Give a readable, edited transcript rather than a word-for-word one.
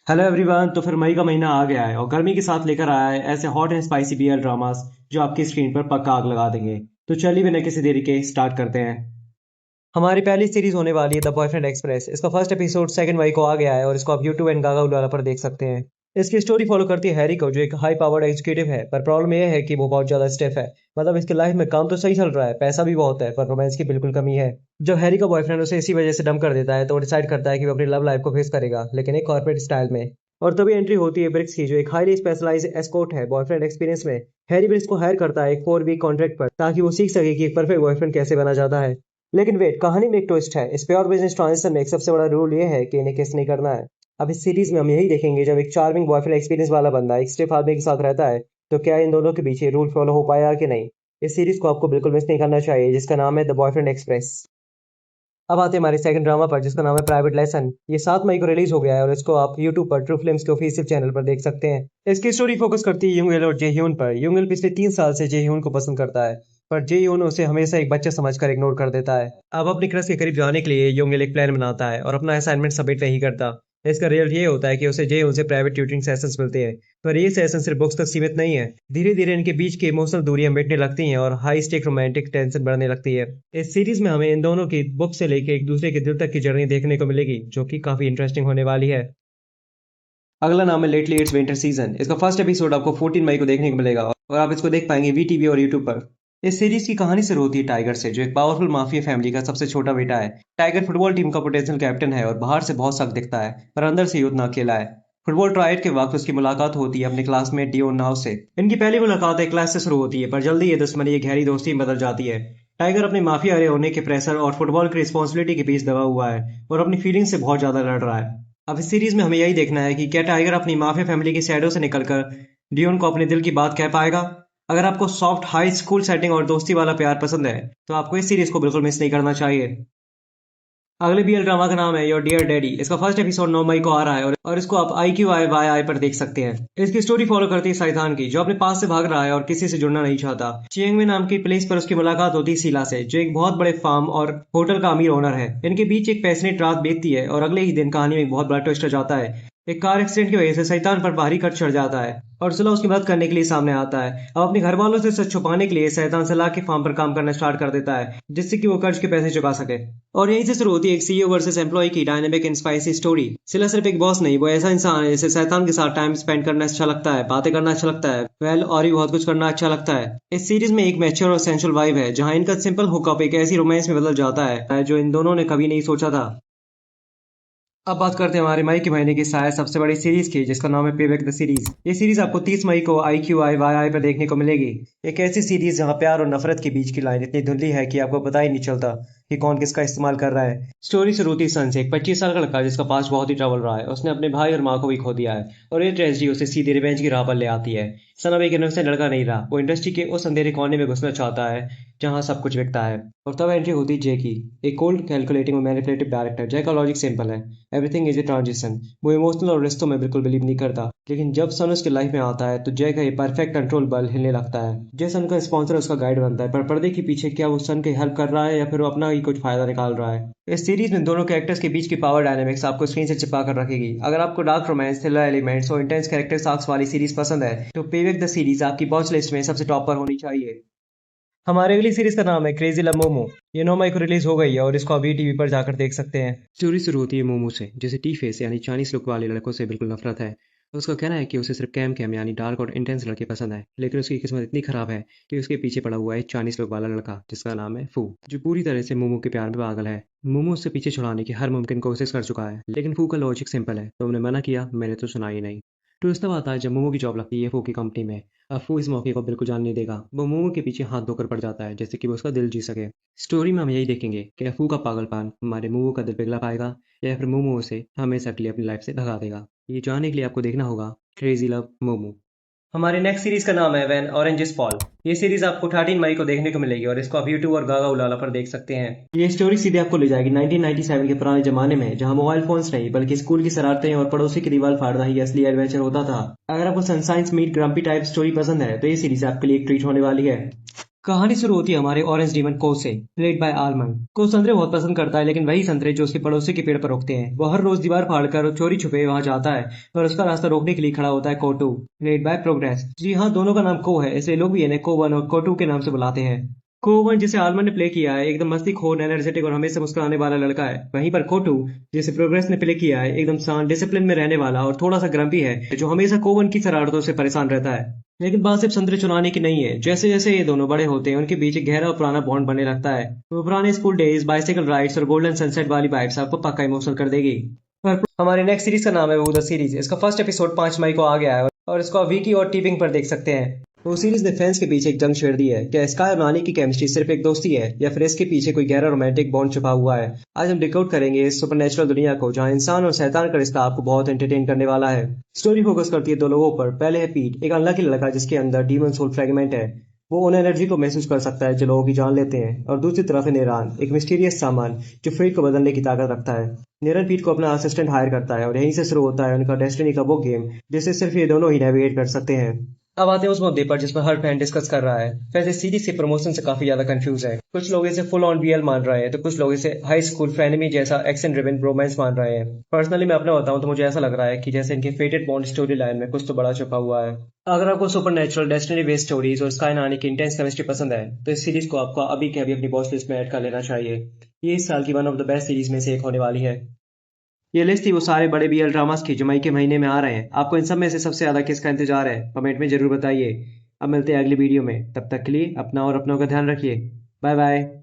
Hello everyone. तो फिर मई का महीना आ गया है और गर्मी के साथ लेकर आया है ऐसे hot and spicy BL dramas जो आपकी स्क्रीन पर पक्का आग लगा देंगे। तो चलिए बिना किसी देरी के स्टार्ट करते हैं। हमारी पहली सीरीज होने वाली है द बॉयफ्रेंड एक्सप्रेस। इसका फर्स्ट एपिसोड 2 मई को आ गया है और इसको आप यूट्यूब एंड गागा उजाला पर देख सकते हैं। इसकी स्टोरी फॉलो करती है हैरी को, जो एक हाई पावर्ड एग्जीक्यूटिव है, पर प्रॉब्लम यह है कि वो बहुत ज्यादा स्टिफ है। मतलब इसकी लाइफ में काम तो सही चल रहा है, पैसा भी बहुत है, पर रोमांस की बिल्कुल कमी है। जब हैरी का बॉयफ्रेंड उसे इसी वजह से डंप कर देता है तो वो डिसाइड करता है कि वो अपनी लव लाइफ को फेस करेगा, लेकिन एक कॉर्पोरेट स्टाइल में। और तभी एंट्री होती है ब्रिक्स की, जो एक हाईली स्पेशलाइज्ड एस्कॉर्ट है बॉयफ्रेंड एक्सपीरियंस में। हैरी ब्रिक्स को हायर करता है एक 4 वीक कॉन्ट्रैक्ट पर, ताकि वो सीख सके कि एक परफेक्ट बॉयफ्रेंड कैसे बना जाता है। लेकिन वेट, कहानी में एक ट्विस्ट है। इस प्योर बिजनेस ट्रांजेक्शन में एक सबसे बड़ा रूल ये है कि इन्हें किस नहीं करना है। अब इस सीरीज में हम यही देखेंगे, जब एक चार्मिंग बॉयफ्रेंड एक्सपीरियंस वाला बंदा एक स्टिफ आदमी के साथ रहता है, तो क्या इन दोनों के बीच ये रूल फॉलो हो पाया कि नहीं। इस सीरीज को आपको बिल्कुल मिस नहीं करना चाहिए, जिसका नाम है द बॉयफ्रेंड एक्सप्रेस। अब आते हैं हमारे सेकंड ड्रामा पर, जिसका नाम है प्राइवेट लेसन। ये 7 मई को रिलीज हो गया है और इसको आप यूट्यूब पर ट्रू फिल्म्स के ऑफिशियल चैनल पर देख सकते हैं। इसकी स्टोरी फोकस करती है युंगल और जेह्यून पर। युंगल पिछले 3 साल से जेह्यून को पसंद करता है, पर जेह्यून उसे हमेशा एक बच्चा समझकर इग्नोर कर देता है। अब अपनी क्रश के करीब जाने के लिए युंगल एक प्लान बनाता है और अपना असाइनमेंट सबमिट नहीं करता। इसका रिजल्ट ये होता है कि उसे जेह्यून से प्राइवेट ट्यूटरिंग सेशंस मिलते हैं। पर ये सेशन सिर्फ बुक्स तक सीमित नहीं है। धीरे धीरे इनके बीच की इमोशनल दूरियां मिटने लगती हैं और हाई स्टेक रोमांटिक टेंशन बढ़ने लगती है। इस सीरीज में हमें इन दोनों की बुक से लेके एक दूसरे के दिल तक की जर्नी देखने को मिलेगी, जो कि काफी इंटरेस्टिंग होने वाली है। अगला नाम है लेटली इट्स विंटर सीजन। इसका फर्स्ट एपिसोड आपको 14 मई को देखने को मिलेगा और आप इसको देख पाएंगे वीटीवी और यूट्यूब पर। इस सीरीज की कहानी शुरू होती है टाइगर से, जो एक पावरफुल माफिया फैमिली का सबसे छोटा बेटा है। टाइगर फुटबॉल टीम का पोटेंशियल कैप्टन है और बाहर से बहुत सख्त दिखता है, पर अंदर से उतना अकेला है। फुटबॉल ट्रायल के वक्त उसकी मुलाकात होती है अपने क्लासमेट डियोन नाव से। इनकी पहली मुलाकात एक क्लास से शुरू होती है, पर जल्दी ये दुश्मनी एक गहरी दोस्ती में बदल जाती है। टाइगर अपने माफिया अरे होने के प्रेशर और फुटबॉल की रिस्पॉन्सिबिलिटी के बीच दबा हुआ है और अपनी फीलिंग्स से बहुत ज्यादा लड़ रहा है। अब इस सीरीज में हमें यही देखना है कि क्या टाइगर अपनी माफिया फैमिली की शैडो से निकलकर डियोन को अपने दिल की बात कह पाएगा। अगर आपको सॉफ्ट हाई स्कूल सेटिंग और दोस्ती वाला प्यार पसंद है, तो आपको इस सीरीज को बिल्कुल मिस नहीं करना चाहिए। अगले बीएल ड्रामा का नाम है योर डियर डैडी। इसका फर्स्ट एपिसोड 9 मई को आ रहा है और इसको आप IQIYI पर देख सकते हैं। इसकी स्टोरी फॉलो करती है सैतान की, जो अपने पास से भाग रहा है और किसी से जुड़ना नहीं चाहता। चियांगमे नाम की प्लेस पर उसकी मुलाकात होती है शीला से, जो एक बहुत बड़े फार्म और होटल का अमीर ओनर है। इनके बीच एक पैशनेट रात बीतती है और अगले ही दिन कहानी में एक बहुत बड़ा ट्विस्ट हो जाता है। एक कार एक्सीडेंट की वजह से शैतान पर भारी कर्ज चढ़ जाता है और सुलह उसकी मदद करने के लिए सामने आता है। अब अपने घर वालों से सच छुपाने के लिए शैतान सलाह के फार्म पर काम करना स्टार्ट कर देता है, जिससे कि वो कर्ज के पैसे चुका सके। और यहीं से शुरू होती है एक सीईओ वर्सेस एम्प्लॉय की डायनेमिक एंड स्पाइसी स्टोरी। सिला सिर्फ एक बॉस नहीं, वो ऐसा इंसान है जिसे शैतान के साथ टाइम स्पेंड करना अच्छा लगता है, बातें करना अच्छा लगता है, और भी बहुत कुछ करना अच्छा लगता है। इस सीरीज में एक मैच्योर और सेंसुअल वाइब है, जहां इनका सिंपल हुकअप एक ऐसी रोमांस में बदल जाता है जो इन दोनों ने कभी नहीं सोचा था। अब बात करते हैं हमारे मई के महीने की शायद सबसे बड़ी सीरीज की, जिसका नाम है पेबैक द सीरीज। ये सीरीज आपको 30 मई को IQIYI पर देखने को मिलेगी। एक ऐसी सीरीज जहां प्यार और नफरत के बीच की लाइन इतनी धुंधली है कि आपको पता ही नहीं चलता कि कौन किसका इस्तेमाल कर रहा है। स्टोरी शुरू होती है सन से। एक 25 साल का लड़का जिसका पास बहुत ही ट्रबल रहा है, उसने अपने भाई और माँ को भी खो दिया है और ये ट्रेजेडी उसे सीधी रिवेंज की राह पर ले आती है। सन अब एक इनोसेंट लड़का नहीं रहा, वो इंडस्ट्री के उस अंधेरे कोने में घुसना चाहता है जहां सब कुछ बिकता है। और तब एंट्री होती है जे की, एक कोल्ड कैलकुलेटिंग और मैनिपुलेटिव डायरेक्टर। जय का लॉजिक सिंपल है, एवरीथिंग इज ए ट्रांजिशन। वो इमोशनल और रिश्तों में बिल्कुल बिलीव नहीं करता, लेकिन जब सन उसकी लाइफ में आता है तो जय का ये परफेक्ट कंट्रोल बल हिलने लगता है। जय सन का स्पॉन्सर उसका गाइड बनता है, पर पर्दे के पीछे क्या वो सन की हेल्प कर रहा है या फिर वो अपना ही कुछ फायदा निकाल रहा है। इस सीरीज में दोनों कैरेक्टर्स के बीच की पावर डायनेमिक्स आपको स्क्रीन से चिपका कर रखेगी। अगर आपको डार्क रोमांस, थ्रिलर एलिमेंट्स और इंटेंस कैरेक्टर आर्क्स वाली सीरीज पसंद है, तो पेवेक द सीरीज आपकी वॉच लिस्ट में सबसे टॉप पर होनी चाहिए। हमारी अगली सीरीज का नाम है क्रेजी लव मोमो। ये 9 मई को रिलीज हो गई है और इसको अभी टीवी पर जाकर देख सकते हैं। स्टोरी शुरू होती है मोमो से, जैसे टी फेस यानी चाइनीज लुक वाले लड़कों से बिल्कुल नफरत है। उसका कहना है कि उसे सिर्फ कैम कैम यानी डार्क और इंटेंस लड़के पसंद है, लेकिन उसकी किस्मत इतनी खराब है कि उसके पीछे पड़ा हुआ है एक चाइनीज लुक वाला लड़का जिसका नाम है फू, जो पूरी तरह से मोमो के प्यार में पागल है। मोमो उससे पीछे छुड़ाने की हर मुमकिन कोशिश कर चुका है, लेकिन फू का लॉजिक सिंपल है, तो उन्हें मना किया, मैंने तो सुना ही नहीं। ट्विस्ट तब आता है जब मोमो की जॉब लगती है फू की कंपनी में। अफू इस मौके को बिल्कुल जान नहीं देगा, वो मोमो के पीछे हाथ धोकर पड़ जाता है जैसे कि वो उसका दिल जी सके। स्टोरी में हम यही देखेंगे कि अफू का पागलपन हमारे मोमो का दिल पिघला पाएगा या फिर मोमो उसे हमेशा के लिए अपनी लाइफ से भगा देगा। ये जानने के लिए आपको देखना होगा क्रेजी लव मोमो। हमारी नेक्स्ट सीरीज का नाम है व्हेन ऑरेंजेस फॉल। ये सीरीज आपको 13 मई को देखने को मिलेगी और इसको आप यूट्यूब और गागा उलाला पर देख सकते हैं। ये स्टोरी सीधे आपको ले जाएगी 1997 के पुराने जमाने में, जहां मोबाइल फोन्स नहीं बल्कि स्कूल की शरारतें और पड़ोसी की दीवार फाड़ना ही असली एडवेंचर होता था। अगर आपको sunshine meet grumpy type story पसंद है, तो ये सीरीज आपके लिए एक ट्रीट होने वाली है। कहानी शुरू होती है हमारे ऑरेंज डीमन को से, प्लेड बाय आलमंड। को संतरे बहुत पसंद करता है, लेकिन वही संतरे जो उसके पड़ोसी के पेड़ पर उगते हैं। वो हर रोज दीवार फाड़कर चोरी छुपे वहां जाता है, और उसका रास्ता रोकने के लिए खड़ा होता है कोटू, प्लेड बाय प्रोग्रेस। जी हाँ, दोनों का नाम को है, इसलिए लोग भी इन्हें को वन और कोटू के नाम से बुलाते हैं। कोवन जिसे आलमंड ने प्ले किया है, एकदम मस्तीखोर, एनर्जेटिक और हमेशा मुस्कुराने वाला लड़का है। वहीं पर कोटू जिसे प्रोग्रेस ने प्ले किया है, एकदम शांत, डिसिप्लिन में रहने वाला और थोड़ा सा ग्रम्पी है, जो हमेशा कोवन की शरारतों से परेशान रहता है। लेकिन बात सिर्फ संतरे चुराने की नहीं है। जैसे जैसे ये दोनों बड़े होते हैं, उनके बीच एक गहरा और पुराना बॉन्ड बनने लगता है। वो पुराने स्कूल डेज, बाइसाइकिल राइड्स और गोल्डन सनसेट वाली वाइब्स आपको पक्का इमोशनल कर देगी। पर हमारी नेक्स्ट सीरीज का नाम है वो द सीरीज। इसका फर्स्ट एपिसोड 5 मई को आ गया है, और इसको आप विकी और टीपिंग पर देख सकते हैं। वो सीरीज ने फैंस के पीछे एक जंग छेड़ दी है। क्या स्काई और नानी की केमिस्ट्री सिर्फ एक दोस्ती है, या फिर इसके पीछे कोई गहरा रोमांटिक बॉन्ड छुपा हुआ है? आज हम डिकोड करेंगे इस सुपरनेचुरल दुनिया को, जहां इंसान और शैतान का रिश्ता आपको बहुत एंटरटेन करने वाला है। स्टोरी फोकस करती है दो लोगों पर। पहले है पीट, एक अनलकी लड़का जिसके अंदर डीमन सोल फ्रेगमेंट है। वो उन एनर्जी को महसूस कर सकता है जो लोगों की जान लेते हैं। और दूसरी तरफ है नेरान, एक मिस्टीरियस सामान जो फेट को बदलने की ताकत रखता है। नेरन पीट को अपना असिस्टेंट हायर करता है, और यहीं से शुरू होता है उनका डेस्टिनी का वो गेम जिसे सिर्फ ये दोनों ही नेविगेट कर सकते हैं। अब आते हैं उस मुद्दे पर जिस पर हर फैन डिस्कस कर रहा है। वैसे सीरीज के प्रमोशन से काफी ज्यादा कंफ्यूज है। कुछ लोग इसे फुल ऑन बीएल मान रहे हैं, तो कुछ लोग इसे हाई स्कूल फ्रेनेमी जैसा एक्शन ड्रिवन रोमांस मान रहे हैं। पर्सनली मैं अपना बताऊं तो मुझे ऐसा लग रहा है कि जैसे इनके फेटेड बॉन्ड स्टोरी लाइन में कुछ तो बड़ा छुपा हुआ है। अगर आपको super natural, destiny based stories और स्काई नानी की इंटेंस केमिस्ट्री पसंद है, तो इस सीरीज को आपको अभी के अभी अपनी वॉच लिस्ट में ऐड कर लेना चाहिए। ये इस साल की one of the best series में से एक होने वाली है। ये लिस्ट थी वो सारे बड़े बीएल ड्रामास की जो मई के महीने में आ रहे हैं। आपको इन सब में से सबसे ज्यादा किसका इंतजार है, कमेंट में जरूर बताइए। अब मिलते हैं अगली वीडियो में, तब तक के लिए अपना और अपनों का ध्यान रखिए। Bye bye.